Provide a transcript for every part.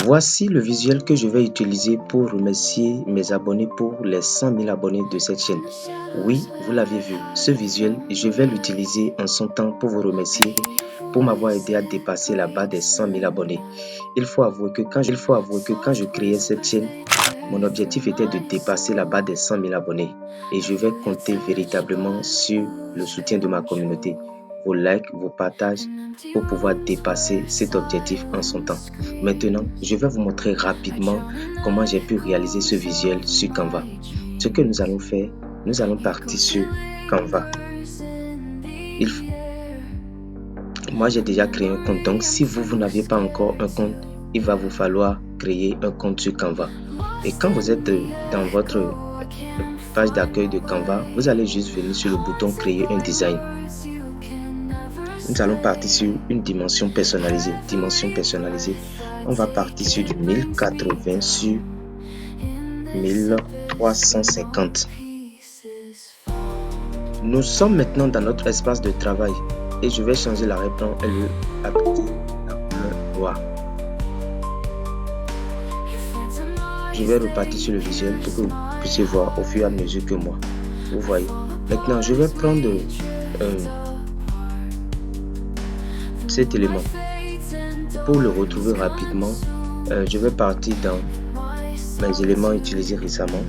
Voici le visuel que je vais utiliser pour remercier mes abonnés pour les 100 000 abonnés de cette chaîne. Oui, vous l'avez vu, ce visuel, je vais l'utiliser en son temps pour vous remercier pour m'avoir aidé à dépasser la barre des 100 000 abonnés. Il faut avouer que quand je créais cette chaîne, mon objectif était de dépasser la barre des 100 000 abonnés et je vais compter véritablement sur le soutien de ma communauté, vos likes, vos partages pour pouvoir dépasser cet objectif en son temps. Maintenant, je vais vous montrer rapidement comment j'ai pu réaliser ce visuel sur Canva. Ce que nous allons faire, nous allons partir sur Canva. Moi, j'ai déjà créé un compte, donc si vous n'avez pas encore un compte, il va vous falloir créer un compte sur Canva. Et quand vous êtes dans votre page d'accueil de Canva, vous allez juste venir sur le bouton créer un design. Nous allons partir sur une dimension personnalisée. On va partir sur du 1080 sur 1350. Nous sommes maintenant dans notre espace de travail et je vais changer l'arrière-plan et le appliquer la couleur noire. Je vais repartir sur le visuel pour que vous puissiez voir au fur et à mesure que moi. Vous voyez. Maintenant, je vais prendre cet élément. Pour le retrouver rapidement, je vais partir dans mes éléments utilisés récemment.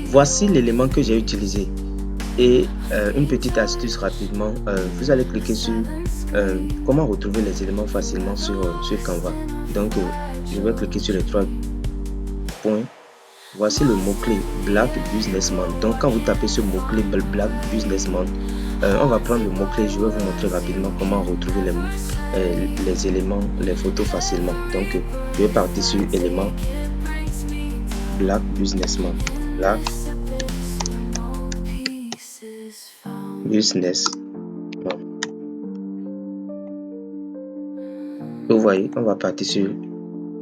Voici l'élément que j'ai utilisé. Et une petite astuce rapidement, vous allez cliquer sur comment retrouver les éléments facilement sur Canva. Donc, je vais cliquer sur les 3 points. Voici le mot-clé Black Businessman. Donc, quand vous tapez ce mot-clé Black Businessman, on va prendre le mot-clé. Je vais vous montrer rapidement comment retrouver les éléments, les photos facilement. Donc, je vais partir sur élément Black Businessman. Black Business. Vous voyez, on va partir sur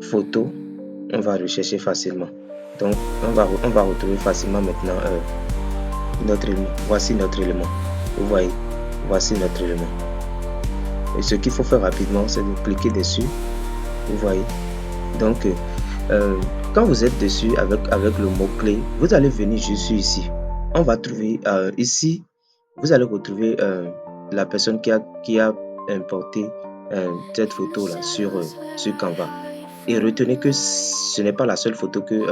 photo, on va rechercher facilement. Donc, on va retrouver facilement maintenant notre élément. Voici notre élément. Vous voyez, voici notre élément. Et ce qu'il faut faire rapidement, c'est de cliquer dessus. Vous voyez. Donc, quand vous êtes dessus avec le mot-clé, vous allez venir juste ici. On va trouver ici. Vous allez retrouver la personne qui a importé cette photo là sur Canva. Et retenez que ce n'est pas la seule photo que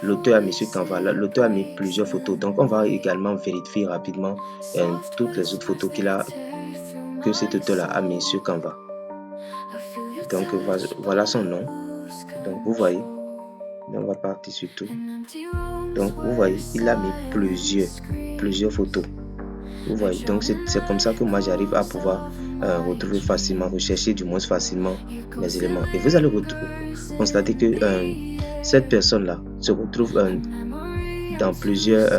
l'auteur a mis sur Canva. L'auteur a mis plusieurs photos. Donc on va également vérifier rapidement toutes les autres photos que cet auteur là a mis sur Canva. Donc voilà son nom. Donc vous voyez. On va partir sur tout. Donc vous voyez, il a mis plusieurs photos. Vous voyez, donc c'est comme ça que moi j'arrive à pouvoir retrouver facilement, rechercher du moins facilement les éléments. Et vous allez constater que cette personne-là se retrouve dans plusieurs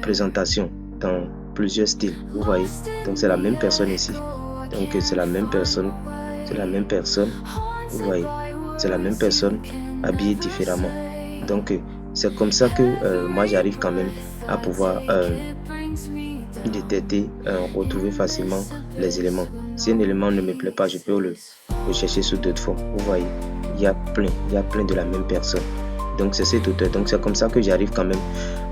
présentations, dans plusieurs styles. Vous voyez, donc c'est la même personne ici. Donc c'est la même personne. Vous voyez, c'est la même personne habillée différemment. Donc c'est comme ça que moi j'arrive quand même à pouvoir détecter, retrouver facilement les éléments. Si un élément ne me plaît pas, je peux le rechercher sous d'autres formes. Vous voyez, il y a plein de la même personne. Donc c'est cet auteur. Donc c'est comme ça que j'arrive quand même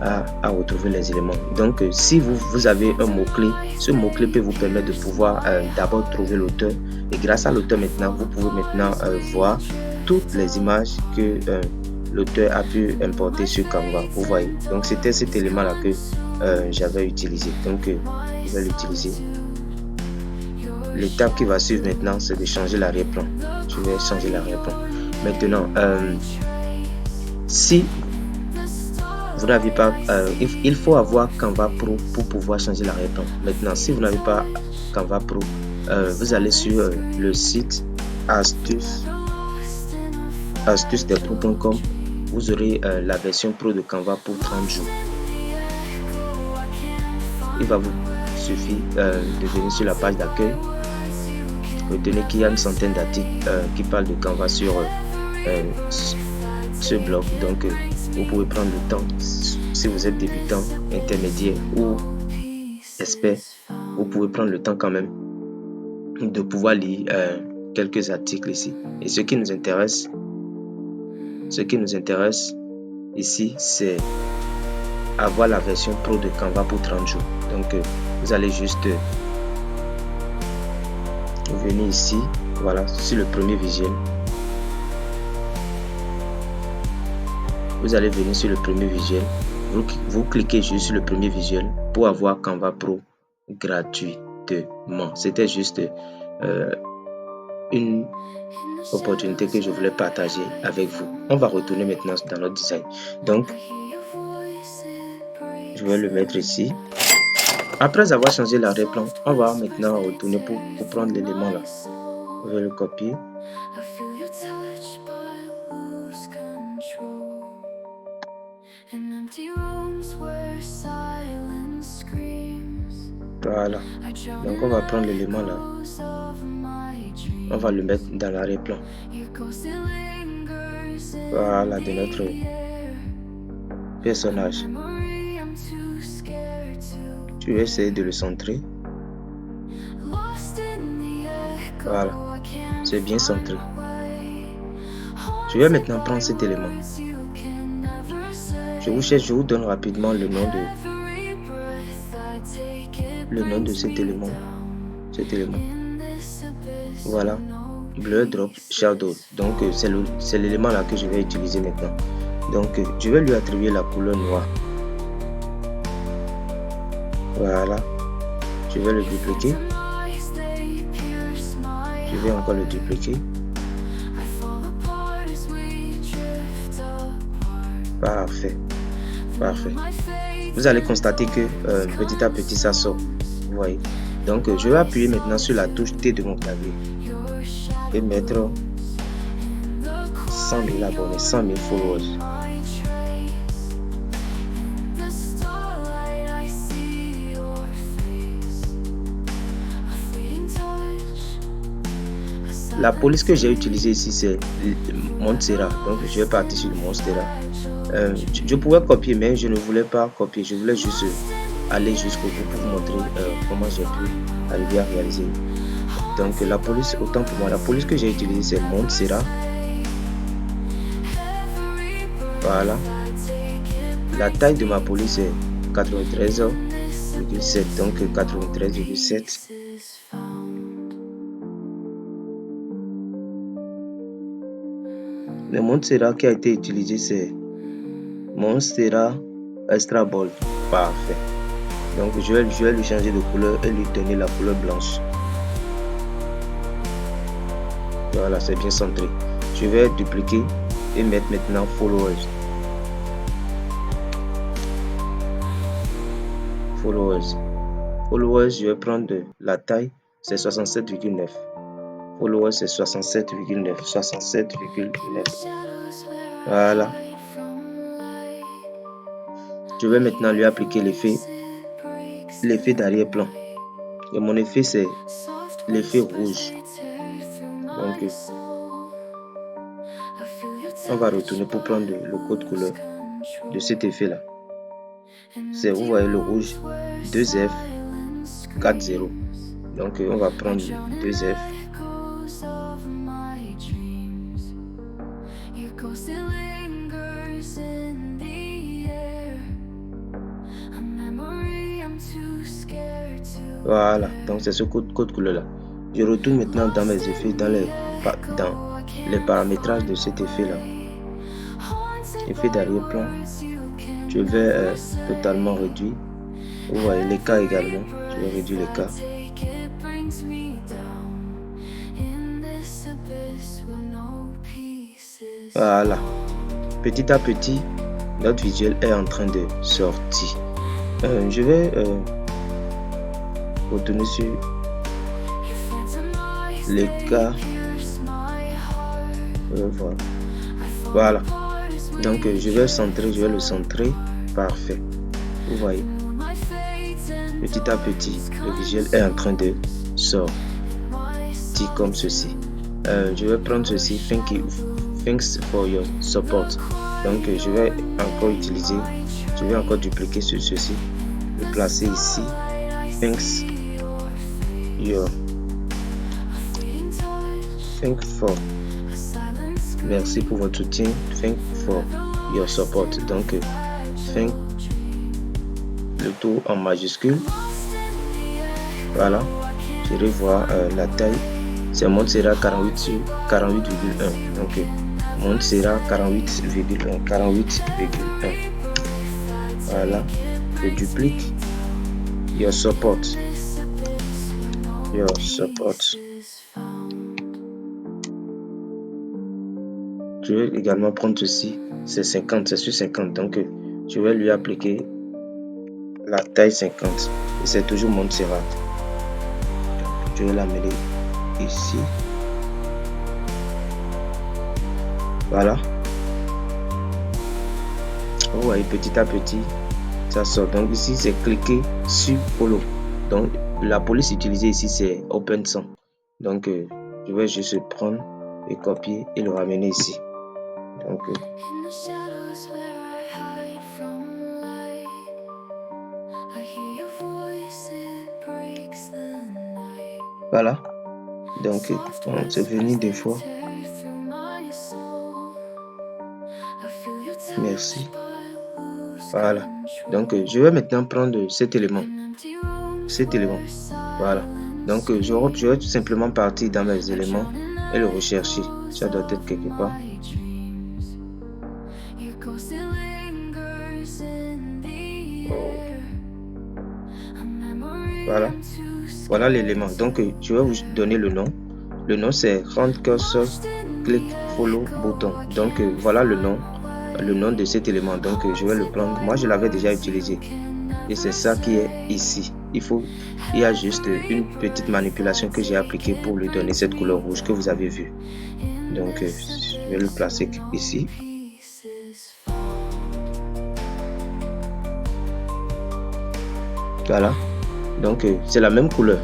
à retrouver les éléments. Donc si vous avez un mot-clé, ce mot-clé peut vous permettre de pouvoir d'abord trouver l'auteur. Et grâce à l'auteur maintenant, vous pouvez maintenant voir toutes les images que l'auteur a pu importer sur Canva. Vous voyez. Donc c'était cet élément-là que j'avais utilisé. Donc je vais l'utiliser. L'étape qui va suivre maintenant, c'est de changer l'arrière-plan. Je vais changer l'arrière-plan. Maintenant, si vous n'avez pas, il faut avoir Canva Pro pour pouvoir changer l'arrière-plan. Maintenant, si vous n'avez pas Canva Pro, vous allez sur le site astustespro.com. Vous aurez la version Pro de Canva pour 30 jours. Il va vous suffire de venir sur la page d'accueil. Retenez qu'il y a une centaine d'articles qui parlent de Canva sur ce blog. Donc, vous pouvez prendre le temps si vous êtes débutant, intermédiaire ou expert, vous pouvez prendre le temps quand même de pouvoir lire quelques articles ici. Et ce qui nous intéresse ici, c'est avoir la version pro de Canva pour 30 jours. Donc, vous allez juste venir ici, voilà, sur le premier visuel. Vous allez venir sur le premier visuel. Vous cliquez juste sur le premier visuel pour avoir Canva Pro gratuitement. C'était juste une opportunité que je voulais partager avec vous. On va retourner maintenant dans notre design. Donc, je vais le mettre ici. Après avoir changé l'arrière-plan, on va maintenant retourner pour prendre l'élément là. Je vais le copier. Voilà. Donc on va prendre l'élément là. On va le mettre dans l'arrière-plan. Voilà, de notre personnage. Je vais essayer de le centrer. Voilà. C'est bien centré. Je vais maintenant prendre cet élément. Je vous donne rapidement le nom de cet élément. Voilà. Blur Drop Shadow. Donc c'est l'élément là que je vais utiliser maintenant. Donc je vais lui attribuer la couleur noire. Voilà. Je vais le dupliquer. Je vais encore le dupliquer. Parfait. Vous allez constater que petit à petit ça sort. Vous voyez. Donc je vais appuyer maintenant sur la touche T de mon clavier et mettre 100 000 abonnés, 100 000 followers. La police que j'ai utilisée ici, c'est Monstera. Donc je vais partir sur le Monstera. Je pouvais copier, mais je ne voulais pas copier. Je voulais juste aller jusqu'au bout pour vous montrer comment j'ai pu arriver à réaliser. Donc la police, autant pour moi, la police que j'ai utilisée, c'est Monstera. Voilà. La taille de ma police est 93,7. Donc 93,7. Le Monstera qui a été utilisé, c'est Monstera Extra Bold. Parfait. Donc je vais lui changer de couleur et lui donner la couleur blanche. Voilà, c'est bien centré. Je vais dupliquer et mettre maintenant Followers. Followers, je vais prendre la taille, c'est 67,9. Followers, c'est 67,9. Voilà. Je vais maintenant lui appliquer l'effet d'arrière-plan. Et mon effet, c'est l'effet rouge. Donc, on va retourner pour prendre le code couleur de cet effet-là. Vous voyez le rouge, 2F40. Donc, on va prendre 2F. Voilà, donc c'est ce code couleur là. Je retourne maintenant dans mes effets, dans les paramétrages de cet effet là. Effet d'arrière-plan. Je vais totalement réduire. Vous voyez les cas également. Je vais réduire les cas. Voilà. Petit à petit, notre visuel est en train de sortir. Je vais retourner sur les cas. Voilà. Donc je vais le centrer. Parfait. Vous voyez. Petit à petit, le visuel est en train de sortir comme ceci. Je vais prendre ceci. Thanks for your support. Donc je vais encore utiliser. Je Je vais encore dupliquer sur ceci, le placer ici. Thanks for. Merci pour votre soutien. Thank for your support. Donc, thank, le tout en majuscule. Voilà. Je vais voir la taille. Ce monde sera 48 sur 48,1. Donc, monde sera 48,1. 48,1. Voilà. Je duplique. Your support. Your support. Je vais également prendre ceci. C'est 50. C'est sur 50. Donc, je vais lui appliquer la taille 50. Et c'est toujours Montserrat. Je vais l'amener ici. Voilà. Vous voyez, petit à petit, ça sort. Donc ici, c'est cliquer sur follow. Donc la police utilisée ici, c'est Open Sans. Donc je vais juste prendre et copier et le ramener ici. Donc voilà. Donc on s'est venu des fois. Merci. Voilà. Donc je vais maintenant prendre cet élément. Voilà. Donc je vais tout simplement partir dans mes éléments et le rechercher. Ça doit être quelque part. Voilà. Voilà l'élément. Donc je vais vous donner le nom. Le nom c'est Rand Cursor Click Follow Button. Donc voilà le nom de cet élément. Donc je vais le prendre. Moi je l'avais déjà utilisé. Et c'est ça qui est ici. Il y a juste une petite manipulation que j'ai appliquée pour lui donner cette couleur rouge que vous avez vue. Donc je vais le placer ici. Voilà. Donc c'est la même couleur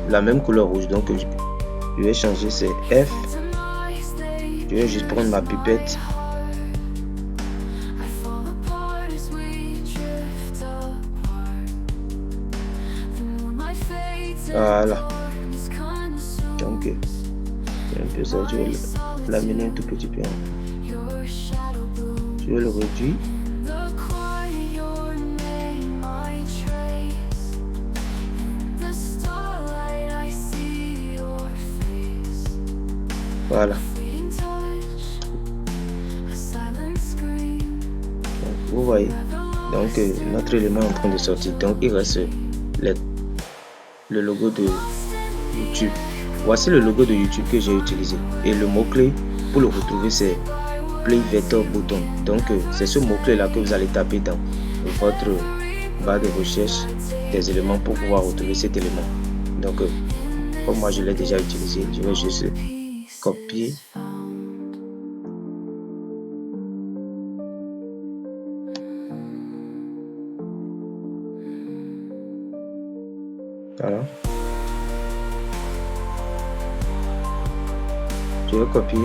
rouge. Donc je vais changer, c'est F. Je vais juste prendre ma pipette. Voilà. Donc c'est un peu ça. Je vais l'amener un tout petit peu. Je vais le réduire. Voilà. Donc, vous voyez. Donc notre élément est en train de sortir. Donc il reste le logo de YouTube. Voici le logo de YouTube que j'ai utilisé. Et le mot-clé pour le retrouver c'est Play Vector Button. Donc c'est ce mot-clé là que vous allez taper dans votre barre de recherche des éléments pour pouvoir retrouver cet élément. Donc comme moi je l'ai déjà utilisé, je vais juste copier. Voilà. Je vais copier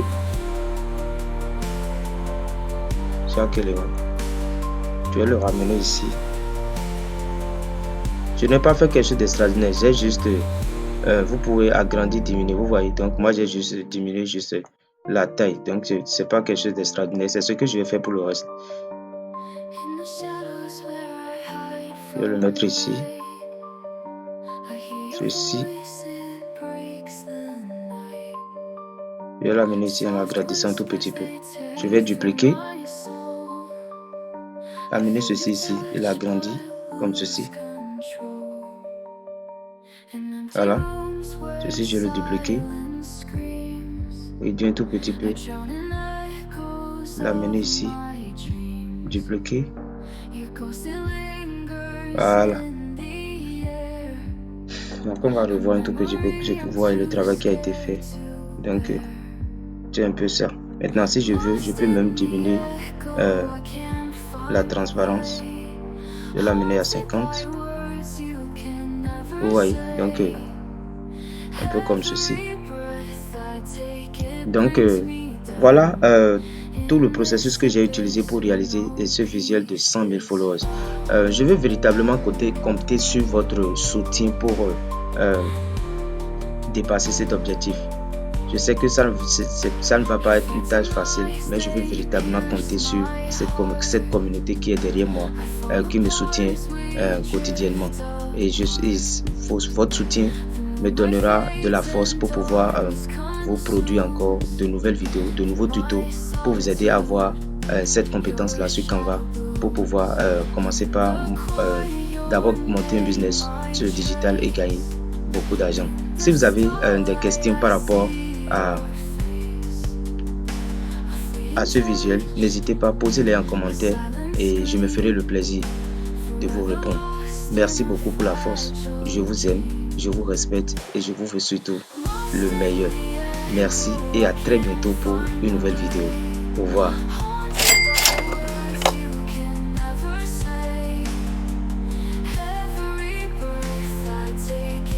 chaque élément. Je vais le ramener ici. Je n'ai pas fait quelque chose d'extraordinaire. J'ai juste vous pouvez agrandir, diminuer. Vous voyez. Donc moi j'ai juste diminué juste la taille. Donc c'est pas quelque chose d'extraordinaire. C'est ce que je vais faire pour le reste. Je vais le mettre ici. Ceci. Je vais l'amener ici en agrandissant un tout petit peu. Je vais dupliquer. Amener ceci ici et l'agrandir comme ceci. Voilà. Ceci, je vais le dupliquer. Réduire un tout petit peu. L'amener ici. Dupliquer. Voilà. Donc on va revoir un tout petit peu pour voir le travail qui a été fait. Donc c'est un peu ça. Maintenant si je veux, je peux même diminuer la transparence. Je vais l'amener à 50. Vous voyez, donc un peu comme ceci. Donc voilà tout le processus que j'ai utilisé pour réaliser ce visuel de 100 000 followers. Je veux véritablement compter sur votre soutien pour dépasser cet objectif. Je sais que ça ne va pas être une tâche facile, mais je veux véritablement compter sur cette communauté qui est derrière moi, qui me soutient quotidiennement. Et votre soutien me donnera de la force pour pouvoir vous produire encore de nouvelles vidéos, de nouveaux tutos pour vous aider à avoir cette compétence-là sur Canva pour pouvoir commencer par d'abord monter un business sur le digital et gagner beaucoup d'argent. Si vous avez des questions par rapport à ce visuel, n'hésitez pas à poser-les en commentaire et je me ferai le plaisir de vous répondre. Merci beaucoup pour la force. Je vous aime, je vous respecte et je vous veux surtout le meilleur. Merci et à très bientôt pour une nouvelle vidéo. Au revoir.